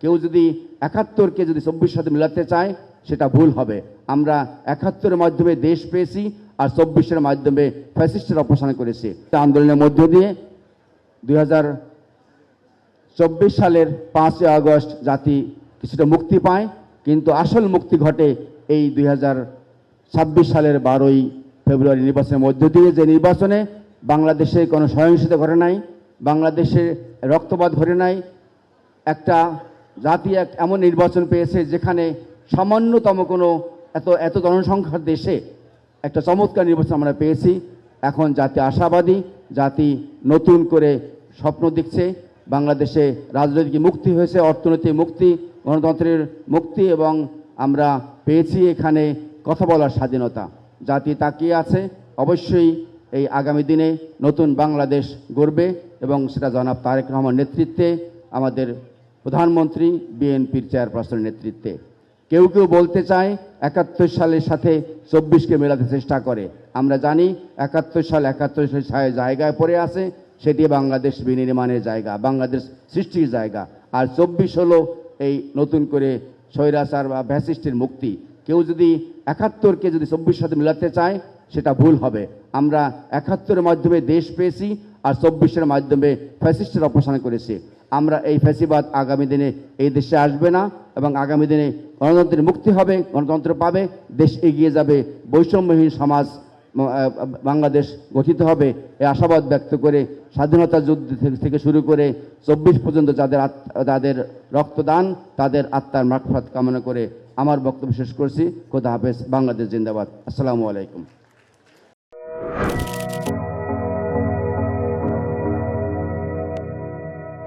কেউ যদি ৭১কে যদি ২৪ সাথে মিলাতে চায় সেটা ভুল হবে। আমরা ৭১-এর মাধ্যমে দেশ পেয়েছি আর ২৪-এর মাধ্যমে ফ্যাসিস্টের অপসারণ করেছি। আন্দোলনের মধ্য দিয়ে ২০২৪ সালের ৫ই আগস্ট জাতি কিছুটা মুক্তি পায়, কিন্তু আসল মুক্তি ঘটে এই ২০২৬ সালের ১২ই ফেব্রুয়ারি নির্বাচনের মধ্য দিয়ে, যে নির্বাচনে বাংলাদেশে কোনো সহিংসতা ঘটে নাই, বাংলাদেশে রক্তপাত ঘটে নাই। একটা জাতি এমন নির্বাচন পেয়েছে যেখানে সামান্যতম কোনো এত জনসংখ্যার দেশে একটা চমৎকার নির্বাচন আমরা পেয়েছি। এখন জাতি আশাবাদী, জাতি নতুন করে স্বপ্ন দেখছে। বাংলাদেশে রাজনৈতিক মুক্তি হয়েছে, অর্থনৈতিক মুক্তি, গণতন্ত্রের মুক্তি, এবং আমরা পেয়েছি এখানে কথা বলার স্বাধীনতা। জাতি তাকিয়ে আছে অবশ্যই এই আগামী দিনে নতুন বাংলাদেশ গড়বে, এবং সেটা জনাব তারেক রহমান নেতৃত্বে, আমাদের প্রধানমন্ত্রী বিএনপির চেয়ারপারসনের নেতৃত্বে। কেউ কেউ বলতে চায় ৭১ সালের সাথে ২৪কে মেলাতে চেষ্টা করে। আমরা জানি ৭১ সাল ৭১ সালের জায়গায় পড়ে আছে, সেটি বাংলাদেশ বিনির্মাণের জায়গা, বাংলাদেশ সৃষ্টির জায়গা। আর ২৪ হলো এই নতুন করে স্বৈরাচার বা ফ্যাসিস্টের মুক্তি। কেউ যদি ৭১কে যদি ২৪ সাথে মিলাতে চায় সেটা ভুল হবে। আমরা ৭১-এর মাধ্যমে দেশ পেয়েছি আর ২৪-এর মাধ্যমে ফ্যাসিস্টের অপসারণ করেছি। আমরা এই ফ্যাসিবাদ আগামী দিনে এই দেশে আসবে না, এবং আগামী দিনে গণতন্ত্রের মুক্তি হবে, গণতন্ত্র পাবে, দেশ এগিয়ে যাবে, বৈষম্যহীন সমাজ বাংলাদেশ গঠিত হবে। এই আশাবাদ ব্যক্ত করে স্বাধীনতা যুদ্ধ থেকে শুরু করে ২৪ পর্যন্ত যাদের রক্তদান, তাদের আত্মার মাগফিরাত কামনা করে আমার বক্তব্য শেষ করছি। খোদা হাফেজ। বাংলাদেশ জিন্দাবাদ। আসসালামু আলাইকুম।